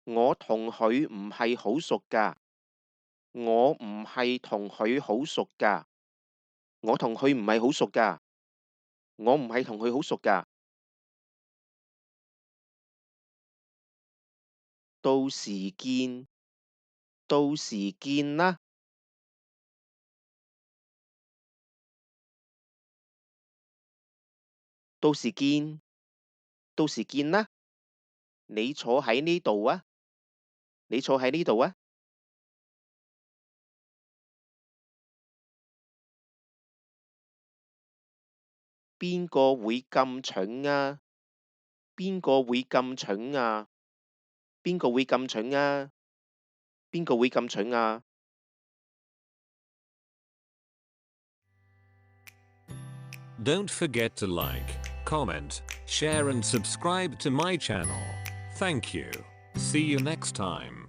我同佢唔係好熟㗎。我唔係同佢好熟㗎。我同佢唔係好熟㗎。我唔係同佢好熟㗎。到時見。到時見啦。到時見。到時見啦。你坐喺呢度啊。你坐喺呢度啊。邊個會咁蠢啊？邊個會咁蠢啊？邊個會咁蠢啊？邊個會咁蠢啊？Don't forget to like, comment, share and subscribe to my channel. Thank you. See you next time.